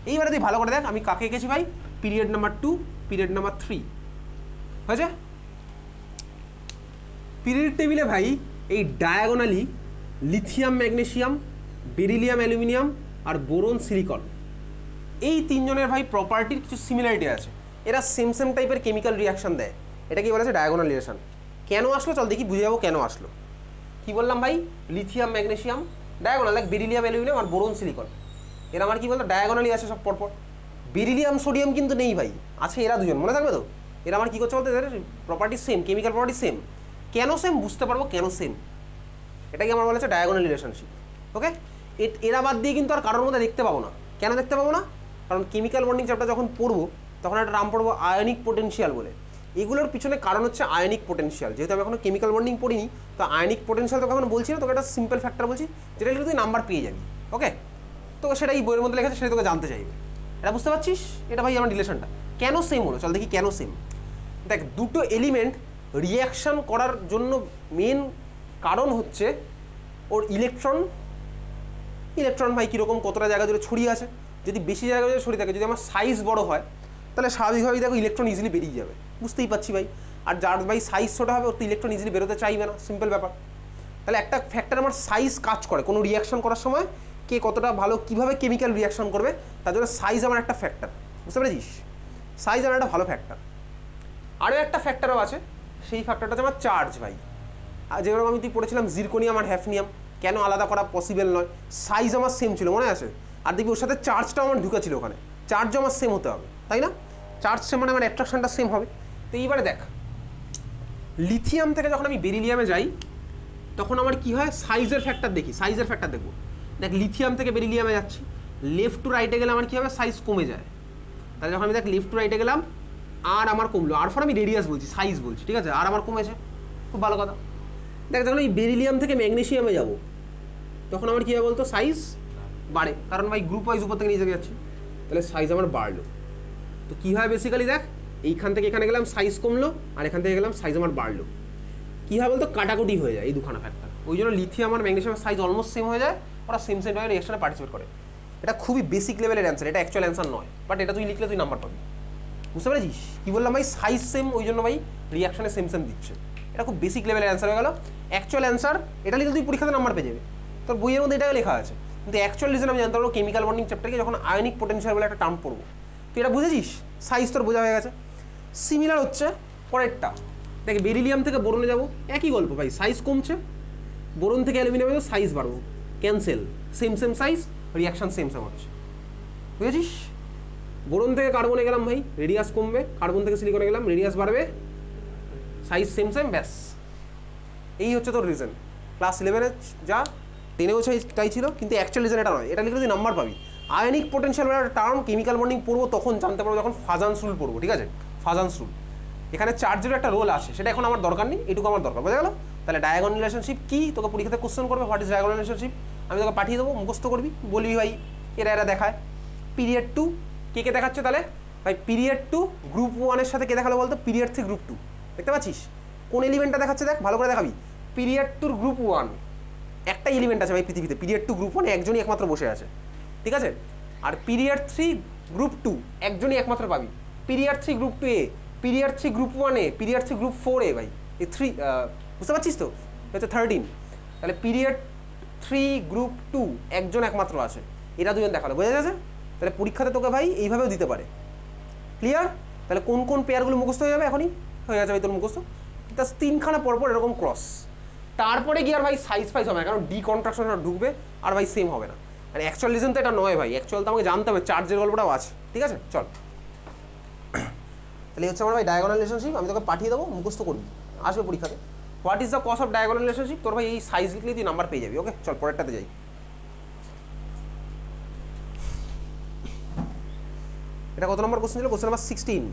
এইবারে তুই ভালো করে দেখ আমি কাকে এঁকেছি ভাই? Period number 2, period number 3। হয়েছে? পিরিয়ড টেবিলে ভাই এই diagonally lithium magnesium, beryllium aluminium আর বোরন সিলিকন, এই তিনজনের ভাই প্রপার্টির কিছু সিমিলারিটি আছে। এরা সেম সেম টাইপের কেমিক্যাল রিয়াকশন দেয়। এটা কি বলেছে? Diagonal relation. কেন আসলো চল দেখি, বুঝে যাবো কেন আসলো। কি বললাম ভাই? Lithium magnesium diagonal, like beryllium aluminium আর বোরন সিলিকন, এরা আমার কি বলতো ডায়াগোনালি আছে সব পরপর। বেরিলিয়াম সোডিয়াম কিন্তু নেই ভাই, আছে এরা দুজন, মনে থাকবে তো? এরা আমার কী করছে বলতে, এদের property same, chemical property same. কেন সেম বুঝতে পারবো কেন সেম, এটাকে আমার বলেছে ডায়াগোনাল রিলেশনশিপ। ওকে, এরা বাদ দিয়ে কিন্তু আর কারোর মধ্যে দেখতে পাবো না। কেন দেখতে পাবো না? কারণ কেমিক্যাল বন্ডিং চ্যাপ্টার যখন পড়বো তখন একটা নাম পড়বো আয়নিক পোটেনশিয়াল বলে। এগুলোর পিছনে কারণ হচ্ছে আয়নিক পোটেনশিয়াল। যেহেতু আমি এখনো কেমিক্যাল বন্ডিং পড়িনি, তো আয়নিক পোটেনশিয়াল তোকে এখন বলছি না, তোকে একটা সিম্পল ফ্যাক্টর বলছি যেটা লিখে তুই নাম্বার পেয়ে যাবি। ওকে, তো সেটা এই বইয়ের মধ্যে লেখা আছে, সেটা তোকে জানতে চাইবে। এটা বুঝতে পারছিস? এটা ভাই আমার রিলেশনটা কেন সেম হলো, চল দেখি কেন সেম। দেখ, দুটো এলিমেন্ট রিয়াকশান করার জন্য মেন কারণ হচ্ছে ওর ইলেকট্রন। ইলেকট্রন ভাই কীরকম কতটা জায়গা জুড়ে ছড়িয়ে আছে। যদি বেশি জায়গা জুড়ে ছড়িয়ে থাকে, যদি আমার সাইজ বড় হয়, তাহলে স্বাভাবিকভাবেই দেখো ইলেকট্রন ইজিলি বেরিয়ে যাবে, বুঝতেই পারছি ভাই। আর যার ভাই সাইজ ছোটো হবে ওর তো ইলেকট্রন ইজিলি বেরোতে চাইবে না, সিম্পল ব্যাপার। তাহলে একটা ফ্যাক্টর আমার সাইজ কাজ করে কোনো রিয়াকশন করার সময়, কে কতটা ভালো কীভাবে কেমিক্যাল রিয়াকশন করবে তার জন্য সাইজ আমার একটা ফ্যাক্টর, বুঝতে পেরেছিস? সাইজ আমার একটা ভালো ফ্যাক্টর। আরও একটা ফ্যাক্টরও আছে, সেই ফ্যাক্টরটা হচ্ছে আমার চার্জ ভাই। আর যেরকম আমি তুই পড়েছিলাম জিরকোনিয়াম আর হ্যাফনিয়াম, কেন আলাদা করা পসিবল নয়? সাইজ আমার সেম ছিল, মনে আছে? আর দেখবি ওর সাথে চার্জটাও আমার ঢুকেছিল ওখানে, চার্জও আমার সেম হতে হবে, তাই না? চার্জ সেম মানে আমার অ্যাট্রাকশনটা সেম হবে। তো এইবারে দেখ, লিথিয়াম থেকে যখন আমি বেরিলিয়ামে যাই তখন আমার কি হয়? সাইজের ফ্যাক্টর দেখি, সাইজের ফ্যাক্টর দেখবো। দেখ, লিথিয়াম থেকে বেরিলিয়ামে যাচ্ছি, লেফট টু রাইটে গেলে আমার কী হবে? সাইজ কমে যায়। তাহলে যখন আমি দেখ লেফট টু রাইটে গেলাম, আর আমার কমলো, আর ফর আমি রেডিয়াস বলছি, সাইজ বলছি, ঠিক আছে? আর আমার কমেছে, খুব ভালো কথা। দেখ, যখন এই বেরিলিয়াম থেকে ম্যাগনেসিয়ামে যাবো তখন আমার কী হবে বলতো? সাইজ বাড়ে, কারণ ভাই গ্রুপ ওয়াইজ উপর থেকে নিচে যাচ্ছি, তাহলে সাইজ আমার বাড়লো। তো কী হয় বেসিক্যালি দেখ, এইখান থেকে এখানে গেলাম সাইজ কমলো, আর এখান থেকে গেলাম সাইজ আমার বাড়লো। কী হয় বলতো? কাটাকুটি হয়ে যায় এই দুখানা ফ্যাক্টর। ওই জন্য লিথিয়াম আর ম্যাগনেসিয়ামের সাইজ অলমোস্ট সেম হয়ে যায়, ওরা সেম সেম ভাবে রিঅ্যাকশনে পার্টিসিপেট করে। এটা খুবই বেসিক লেভেলের অ্যান্সার, এটা অ্যাকচুয়াল অ্যান্সার নয়, বাট এটা তুই লিখলে তুই নাম্বার পাবি, বুঝতে পেরেছিস? কী বললাম ভাই? সাইজ সেম, ওই জন্য ভাই রিঅ্যাকশনে সেম সেম দিচ্ছে। এটা খুব বেসিক লেভেলের অ্যান্সার হয়ে গেল। অ্যাকচুয়াল অ্যান্সার এটা লিখলে তুই পরীক্ষাতে নাম্বার পেয়ে যাবে, তোর বইয়ের মধ্যে এটাও লেখা আছে। কিন্তু অ্যাকচুয়াল রিজন আমি জানতে পারবো কেমিক্যাল বন্ডিং চ্যাপ্টারকে যখন আয়নিক পোটেনশিয়াল বলে একটা টার্ম পড়বো। তুই এটা বুঝেছিস? সাইজ তোর বোঝা হয়ে গেছে। সিমিলার হচ্ছে পরেরটা, দেখ, বেরিলিয়াম থেকে বোরনে যাবো, একই গল্প ভাই, সাইজ কমছে। বোরন থেকে অ্যালুমিনিয়ামের সাইজ বাড়বো, cancel, same same size, reaction same same হচ্ছে, বুঝেছিস? বোরন থেকে কার্বনে গেলাম ভাই, রেডিয়াস কমবে, কার্বন থেকে সিলিকনে গেলাম, রেডিয়াস বাড়বে, সাইজ সেম সেম, ব্যাস। এই হচ্ছে তোর রিজন। ক্লাস 11-এ যা 10-এও তাই ছিল, কিন্তু অ্যাকচুয়াল রিজন এটা নয়। এটা লিখে তুই নাম্বার পাবি। আয়নিক পোটেনশিয়াল একটা টার্ম, কেমিক্যাল বন্ডিং পড়বো তখন জানতে পারবো, যখন ফাজান্স রুল পড়বো, ঠিক আছে? ফাজান্স রুল, এখানে চার্জের একটা রোল আছে, সেটা এখন আমার দরকার নেই, এটুকু আমার দরকার, বোঝা গেল? তাহলে ডায়াগোনাল রিলেশনশিপ কি, তোকে পরীক্ষাতে কোশ্চেন করবে, হোয়াট ইজ ডায়াগোনাল রিলেশনশিপ, আমি তোকে পাঠিয়ে দেবো, মুখস্থ করবি, বলবি ভাই এরা এরা দেখায়। পিরিয়ড 2 কে কে দেখাচ্ছে তাহলে ভাই? পিরিয়ড 2 গ্রুপ 1-এর সাথে কে দেখালো বলতো? পিরিয়ড 3 গ্রুপ 2, দেখতে পাচ্ছিস? কোন এলিমেন্টটা দেখাচ্ছে দেখ, ভালো করে দেখাবি। পিরিয়ড 2 গ্রুপ 1 একটা এলিমেন্ট আছে ভাই পৃথিবীতে, পিরিয়ড 2 গ্রুপ 1 একজনই একমাত্র বসে আছে, ঠিক আছে? আর পিরিয়ড 3 গ্রুপ 2 একজনই একমাত্র পাবি। পিরিয়ড 3 গ্রুপ 2 এ, পিরিয়ড 3 গ্রুপ 1 এ, পিরিয়ড 3 গ্রুপ 4 এ ভাই, এই 3 বুঝতে পারছিস তো? হচ্ছে 13। তাহলে পিরিয়ড 3 গ্রুপ 2 একজন একমাত্র আছে, এরা দুজন দেখালো, বোঝা যাচ্ছে? তাহলে পরীক্ষাতে তোকে ভাই এইভাবেও দিতে পারে, ক্লিয়ার? তাহলে কোন কোন পেয়ারগুলো মুখস্থ হয়ে যাবে, এখনই হয়ে যাবে তোর মুখস্থ, জাস্ট 3খানা পরপর এরকম ক্রস। তারপরে গিয়ে আর ভাই সাইজ ফাইজ হবে না, কারণ ডি কন্ট্রাকশনটা ঢুকবে আর ভাই সেম হবে না। মানে অ্যাকচুয়াল রিজন তো এটা নয় ভাই, অ্যাকচুয়াল তো আমাকে জানতে হবে, চার্জের গল্পটাও আছে, ঠিক আছে? চল, তাহলে হচ্ছে আমার ভাই ডায়াগোনাল রিলেশনশিপ, আমি তোকে পাঠিয়ে দেবো, মুখস্থ করবি, আসবে পরীক্ষাতে। What is the cause of diagonal relationship, তোর ভাই এই সাইজ লিখলেই তুই নাম্বার পেয়ে যাবি। ওকে চল, পরেরটাতে যাই। এটা কত নম্বর কোশ্চেন ছিল? Question number 16।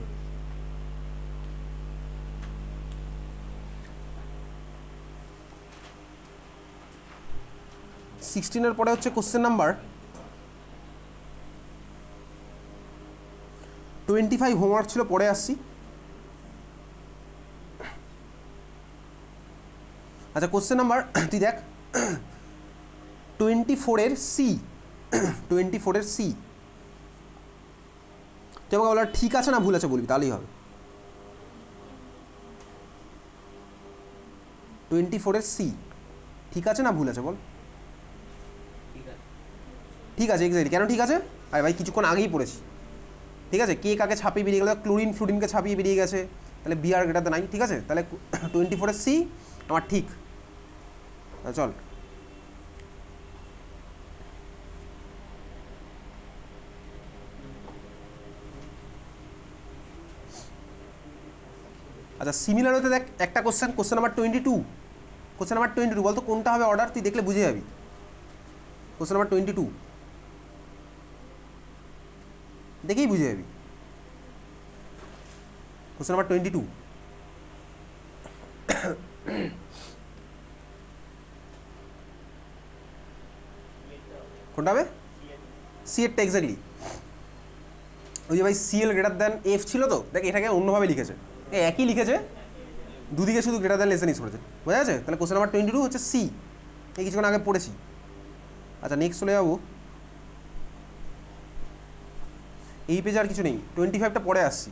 সিক্সটিনের পরে হচ্ছে কোশ্চেন নাম্বার 25। হোমওয়ার্ক ছিল, পরে আসছি। আচ্ছা, কোশ্চেন নাম্বার তুই দেখ 24-এর সি, 24-এর সি, তুই আমাকে বলার ঠিক আছে না ভুল আছে বলবি, তাহলেই হবে। 24-এর সি ঠিক আছে না ভুল আছে বল? ঠিক আছে, এক্স্যাক্টলি। কেন ঠিক আছে? আরে ভাই কিছুক্ষণ আগেই পড়েছি, ঠিক আছে? কে কাকে ছাপিয়ে বেরিয়ে গেল, ক্লোরিন ফ্লুরিনকে ছাপিয়ে বেরিয়ে গেছে, তাহলে B R greater than I, ঠিক আছে? তাহলে 24-এর সি আমার ঠিক। চল, আচ্ছা সিমিলার হতে দেখ একটা question, question number 22। Question number 22 বলতো কোনটা হবে অর্ডার, তুই দেখলে বুঝে যাবি। কোশ্চেন নাম্বার 22 দেখেই বুঝে যাবি। কোশ্চেন নাম্বার 22 কোনটা হবে? সি এরটা, এক্স্যাক্টলি। ওই যে ভাই সিএল গ্রেটার দ্যান এফ ছিল তো, দেখ এটাকে অন্যভাবে লিখেছে, একই লিখেছে, দুদিকে শুধু গ্রেটার দ্যান লেসেন ইউজ করেছে, বোঝা যাচ্ছে? তাহলে কোশ্চেন নাম্বার 22 হচ্ছে সি, এই কিছুক্ষণ আগে পড়েছি। আচ্ছা নেক্সট চলে যাবো, এই পেজে আর কিছু নেই, 25টা পরে আসছি।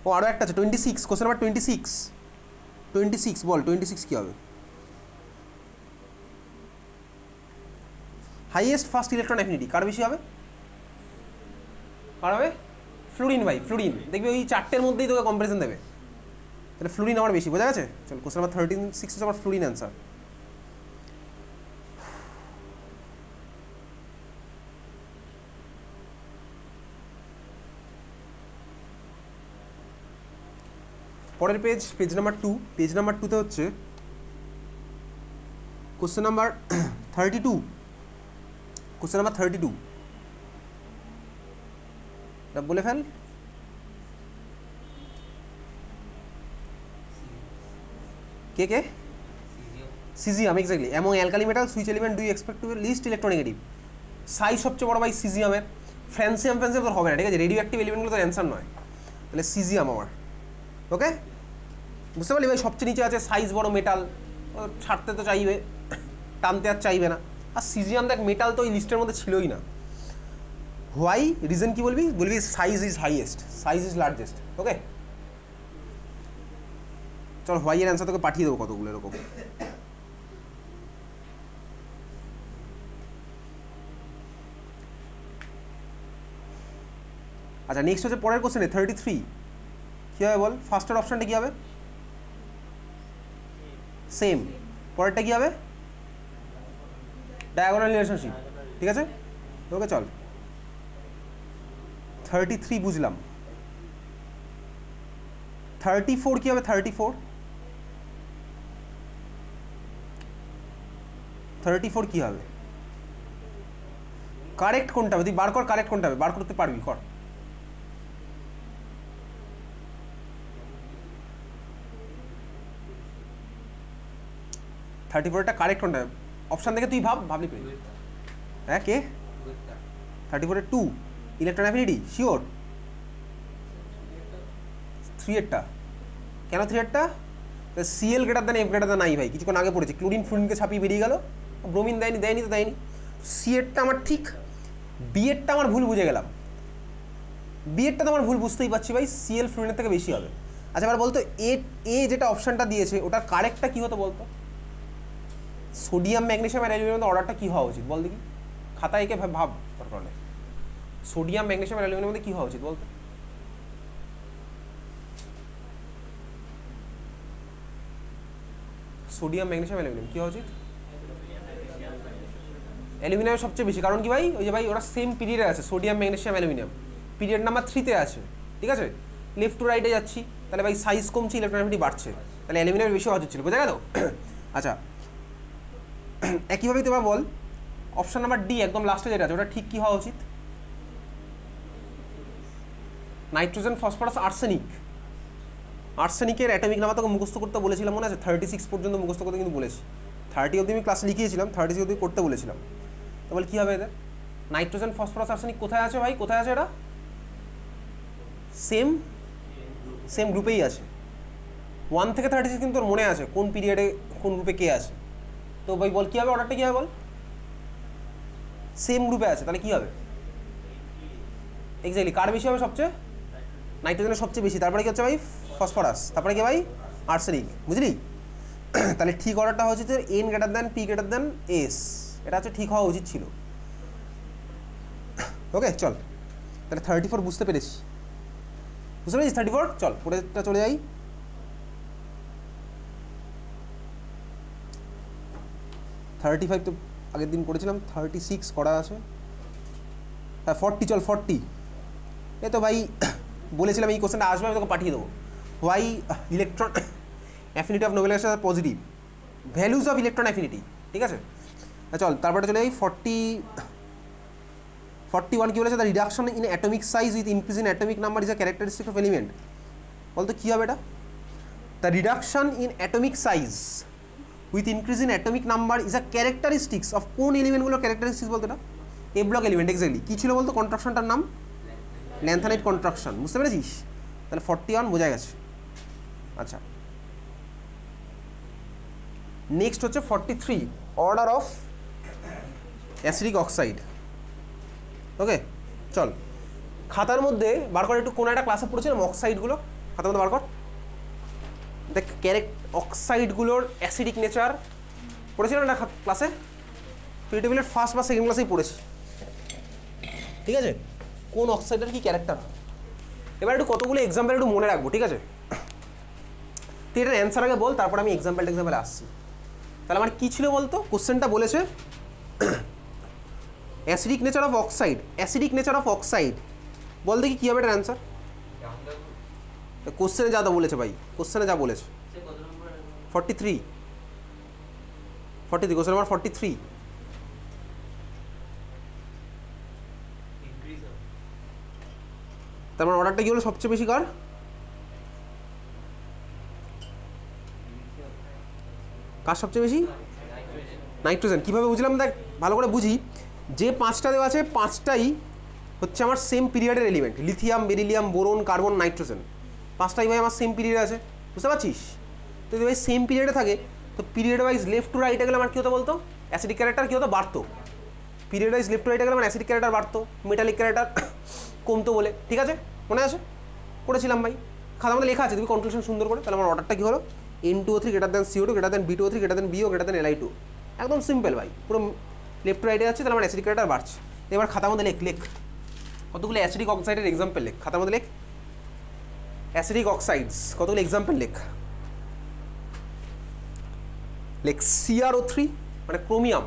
ও আরও একটা আছে 26, কোশ্চেন নাম্বার 26। 26 বল, 26 কী হবে? হাইয়েস্ট ফার্স্ট ইলেকট্রন অ্যাফিনিটি কার বেশি হবে? কার হবে? ফ্লুরিন ভাই, ফ্লুরিন। দেখবি ওই চারটের মধ্যেই তোকে কম্পারিজন দেবে, তাহলে ফ্লুরিন আমার বেশি, বোঝা গেছে? চল, কোশ্চেন নাম্বার 36 হচ্ছে আমার ফ্লুরিন অ্যান্সার। পরের page, page number 2। Page number 2-তে হচ্ছে কোশ্চেন নাম্বার 32। কোশ্চেন নাম্বার 32 এটা বলে ফেল। কে কে? Caesium, exactly. এবং alkali metal which element do you expect to be least electronegative? Size সবচেয়ে বড় ভাই সিজিয়ামের, ফ্রান্সিয়াম ফ্রান্সিয়াম তোর হবে না, ঠিক আছে? রেডিও অ্যাক্টিভ এলিমেন্টগুলো তোর অ্যান্সার নয়, তাহলে সিজিয়াম আমার। ওকে, বুঝতে পারলি ভাই? সবচেয়ে নিচে আছে সাইজ বড় মেটাল, ছাড়তে তো চাইবে, টানতে আর চাইবে না। আর সিজিয়াম দেখ মেটাল তো ওই লিস্টের মধ্যে ছিলই না। হোয়াই, রিজন কি বলবি? বলবি size is highest, size is largest. Okay চল, হোয়াই এর অ্যান্সার তোকে পাঠিয়ে দেবো কতগুলো এরকম। আচ্ছা নেক্সট হচ্ছে পরের কোশ্চেনে 33। কী হবে বল? ফার্স্টের অপশানটা কী হবে? সেম। পরেরটা কী হবে? ডায়াগোনাল রিলেশনশিপ, ঠিক আছে? ওকে চল 33 বুঝলাম। 34 কী হবে? 34 কী হবে? কারেক্ট কোনটা হবে? তুই বার কর, কারেক্ট কোনটা হবে, বার করতে পারবি, কর। থার্টি ফোরটা কারেক্ট কোনটা হবে? অপশান দেখে তুই ভাবলি পেয়ে। হ্যাঁ কে? 34 2 ইলেকট্রন অ্যাফিনিটি শিওর? 3 কেন 3 C L greater than F greater than I ভাই, কিছুক্ষণ আগে পড়েছি। ক্লোরিন ফ্লুরিনকে ছাপিয়ে বেরিয়ে গেল, ব্রোমিন দেয়নি তো দেয়নি। সিএরটা আমার ঠিক, বিএডটা আমার ভুল বুঝে গেলাম। বিএডটা তো আমার ভুল বুঝতেই পারছি ভাই, সিএল ফ্লুরিনের থেকে বেশি হবে। আচ্ছা এবার বলতো এ যেটা অপশানটা দিয়েছে ওটার কারেক্টটা কী হতো বলতো? সোডিয়াম ম্যাগনেসিয়াম আর অ্যালুমিনিয়ামের মধ্যে অর্ডারটা কী হওয়া উচিত বল দেখি, খাতায় এঁকে ভাব দরকার হলে। সোডিয়াম ম্যাগনেসিয়াম আর অ্যালুমিনিয়ামের মধ্যে কী হওয়া উচিত বলতো? সোডিয়াম ম্যাগনেসিয়াম অ্যালুমিনিয়াম কী হওয়া উচিত? অ্যালুমিনিয়াম সবচেয়ে বেশি, কারণ কি ভাই? ওই যে ভাই ওরা সেম পিরিয়ডে আছে, sodium magnesium aluminium period number 3-তে আছে, ঠিক আছে? লেফট টু রাইটে যাচ্ছি, তাহলে ভাই সাইজ কমছে, ইলেকট্রন অ্যাফিনিটি বাড়ছে, তাহলে অ্যালুমিনিয়ামের বেশি হওয়া উচিত ছিল, বোঝা গেল? আচ্ছা একইভাবে তোমার বল অপশান নাম্বার ডি একদম লাস্টে যেটা আছে ওটা ঠিক কী হওয়া উচিত? Nitrogen phosphorus arsenic. আর্সেনিকের অ্যাটমিক নাম্বার তোকে মুখস্থ করতে বলেছিলাম, মনে আছে? 36 পর্যন্ত মুখস্থ করতে কিন্তু বলেছি। 30 অবধি আমি ক্লাসে লিখিয়েছিলাম, 36 অবধি করতে বলেছিলাম। তো বল কী হবে এদের? নাইট্রোজেন ফসফরাস আর্সেনিক কোথায় আছে ভাই? কোথায় আছে এটা? সেম গ্রুপেই আছে। 1 থেকে 36 কিন্তু তোর মনে আছে কোন পিরিয়ডে কোন গ্রুপে কে আছে। তো ভাই বল কী হবে, অর্ডারটা কী হবে বল? সেম গ্রুপে আছে, তাহলে কী হবে? এক্স্যাক্টলি কার বেশি হবে সবচেয়ে? নাইট্রোজেনের সবচেয়ে বেশি, তারপরে কি হচ্ছে ভাই? ফসফরাস, তারপরে কি ভাই? আর্সেনিক, বুঝলি? তাহলে ঠিক অর্ডারটা হচ্ছে যে N greater than P greater than S, এটা হচ্ছে ঠিক হওয়া উচিত ছিল। ওকে চল তাহলে 34 বুঝতে পেরেছি, 34 চল পরেরটা চলে যাই। 35 তো আগের দিন করেছিলাম, 36 করা আছে। হ্যাঁ 40 চল 40। এ তো ভাই বলেছিলাম এই কোশ্চেনটা আসবে, আমি তোকে পাঠিয়ে দেবো। Why electron affinity of noble gas are positive, values of electron affinity, ঠিক আছে? চল তারপরে চলে যাই 41 কী বলেছে? The reduction in atomic size with increase in atomic number is a characteristic of element. বলতো কী হবে এটা? The reduction in atomic size with increase in atomic number is a characteristics of কোন এলিমেন্টগুলো ক্যারেক্টারিস্টিক্স বলতো এটা? A block element, exactly. কী ছিল বলতো কন্ট্রাকশনটার নাম? ল্যান্থানাইট কন্ট্রাকশন, বুঝতে পেরেছিস? তাহলে 41 বোঝা গেছে। আচ্ছা নেক্সট হচ্ছে 43 অর্ডার অফ অ্যাসিডিক অক্সাইড। ওকে চল খাতার মধ্যে বার কর, একটু কোনো একটা ক্লাসে পড়েছিলাম অক্সাইডগুলো, খাতার মধ্যে বার কর দেখ, অক্সাইডগুলোর অ্যাসিডিক নেচার পড়েছিলাম না ক্লাসে, টেবিলের ফার্স্ট বা সেকেন্ড ক্লাসেই পড়েছি, ঠিক আছে? কোন অক্সাইডের কি ক্যারেক্টার। এবার একটু কতগুলো এক্সাম্পল একটু মনে রাখবো, ঠিক আছে? তুই এটার অ্যান্সার আগে বল, তারপর আমি এক্সাম্পলে আসছি। তাহলে আমার কী ছিল বলতো? কোশ্চেনটা বলেছে acidic nature of oxide, acidic nature of oxide বল দেখি কী হবে এটার অ্যান্সার। কোশ্চেনে যা বলেছে ভাই, কোশ্চেনে যা বলেছে 43 কোশ্চেন নাম্বার 43। তার মানে অর্ডারটা কী হলো সবচেয়ে বেশি কার? কার সবচেয়ে বেশি? নাইট্রোজেন। কীভাবে বুঝলাম দেখ ভালো করে বুঝি, যে 5টা দেওয়া আছে 5টাই হচ্ছে আমার সেম পিরিয়ডের element, lithium, beryllium, boron, carbon, nitrogen, 5টাই ভাই আমার সেম পিরিয়ডে আছে, বুঝতে পারছিস? তো যদি ভাই সেম পিরিয়ডে থাকে তো পিরিয়ড ওয়াইজ লেফট টু রাইটে গেলে আমার কী হতো বলতো? অ্যাসিডিক ক্যারেক্টার কী হতো? বাড়তো। পিরিয়ড ওয়াইজ লেফট টু রাইটে গেলে আমার অ্যাসিডিক ক্যারেক্টার বাড়তো, মেটালিক ক্যারেক্টার কমতো বলে, ঠিক আছে? মনে আছে? করেছিলাম ভাই, খাতার মধ্যে লেখা আছে, তুমি কনক্লুশন সুন্দর করে। তাহলে আমার অর্ডারটা কী হলো? N2O3 greater than CO2 greater than B2O3 greater than BO greater than Li2, একদম সিম্পল ভাই, পুরো লেফট টু রাইটে যাচ্ছে, তাহলে আমার অ্যাসিডিক ক্যারেক্টার বাড়ছে। এবার খাতার মধ্যে লেখ কতগুলো অ্যাসিডিক অক্সাইডের এক্সাম্পল লেখ, খাতার মধ্যে লেখ অ্যাসিডিক অক্সাইডস কতগুলো এক্সাম্পল লেখ। লেখ CrO3 মানে ক্রোমিয়াম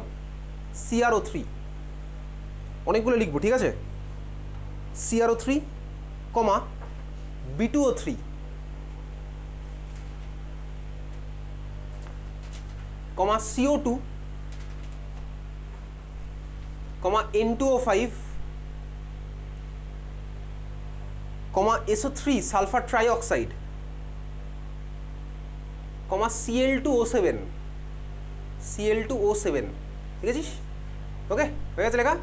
CrO3 অনেকগুলো লিখবো, ঠিক আছে? CrO3 কমা B2O3 কমা CO2 কমা N2O5 কমা SO3 সালফার ট্রাইঅক্সাইড কমা Cl2O7 ঠিক আছে? ওকে, হয়ে গেছে লেখা?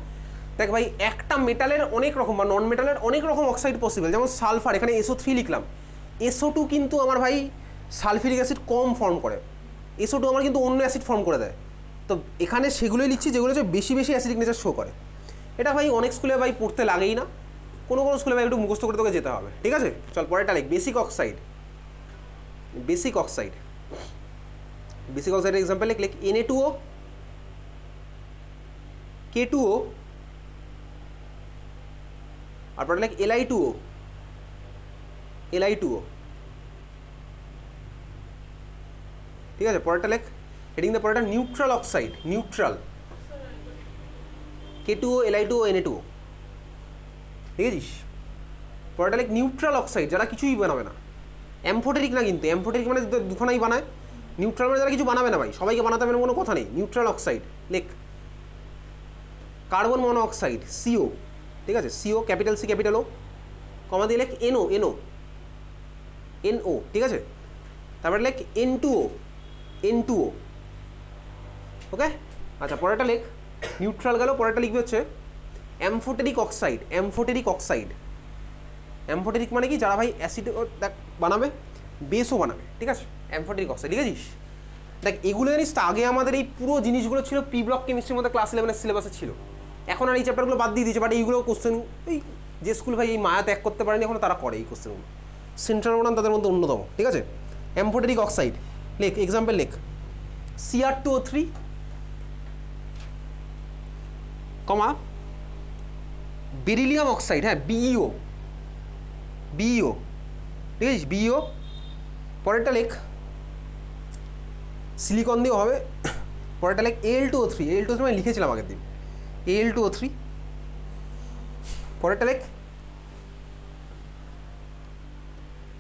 দেখ ভাই, একটা মেটালের অনেক রকম বা নন মেটালের অনেক রকম অক্সাইড পসিবল। যেমন সালফার, এখানে SO3 লিখলাম, SO2 কিন্তু আমার ভাই সালফিউরিক অ্যাসিড কম ফর্ম করে, SO2 আমার কিন্তু অন্য অ্যাসিড ফর্ম করে দেয়। তো এখানে সেগুলোই লিখছি যেগুলো হচ্ছে বেশি বেশি অ্যাসিডিক নেচার শো করে। এটা ভাই অনেক স্কুলে ভাই পড়তে লাগেই না, কোনো কোনো স্কুলে ভাই একটু মুখস্থ করে তোকে যেতে হবে, ঠিক আছে? চল পরেরটা লিখ, বেসিক অক্সাইড। বেসিক অক্সাইডের এক্সাম্পল লিখ Na2O, K2O, আর পরে লিখ Li2O, ঠিক আছে? পরেরটা লেখ, হেডিং দে পরেরটা neutral oxide, neutral K2O, Li2O, Na2O, ঠিক আছে? পরেরটা লেখ নিউট্রাল অক্সাইড, যারা কিছুই বানাবে না, অ্যামফোটেরিক না কিন্তু, অ্যামফোটেরিক মানে দুখানাই বানায়, নিউট্রাল মানে যারা কিছু বানাবে না ভাই, সবাইকে বানাতে হবে কোনো কথা নেই। নিউট্রাল অক্সাইড লেখ কার্বন মনোঅক্সাইড CO, ঠিক আছে? CO capital C capital O, কমা দিয়ে লেখ NO, ঠিক আছে? তারপরে লেখ N2O, ওকে? আচ্ছা, পরেরটা লেখ, নিউট্রাল গেল, পরেরটা লিখবে হচ্ছে অ্যামফোটেরিক অক্সাইড। অ্যামফোটেরিক মানে কি, যারা ভাই অ্যাসিড বানাবে, বেসও বানাবে, ঠিক আছে? অ্যামফোটেরিক অক্সাইড লিখেছিস? দেখ, এগুলো জানিস তো, আগে আমাদের এই পুরো জিনিসগুলো ছিল প্রি ব্লক কেমিস্ট্রির মধ্যে, ক্লাস 11-এর সিলেবাসে ছিল। এখন আর এই চ্যাপ্টারগুলো বাদ দিয়ে দিয়েছে, বাট এইগুলো কোশ্চেন, এই যে স্কুল ভাই এই মায়া ত্যাগ করতে পারেনি এখন, তারা করে এই কোশ্চেনগুলো। সেন্ট্রাল মডার্ন তাদের মধ্যে অন্যতম, ঠিক আছে? অ্যামফোটেরিক অক্সাইড লেখ, এক্সাম্পল লেখ Cr2O3 কমা বেরিলিয়াম অক্সাইড, হ্যাঁ BeO, ঠিক আছে? BeO। পরেরটা লেখ, সিলিকন দিয়েও হবে, পরেরটা লেখ Al2O3 মানে লিখেছিলাম আগের দিন, Al2O3। পরেরটা লেখ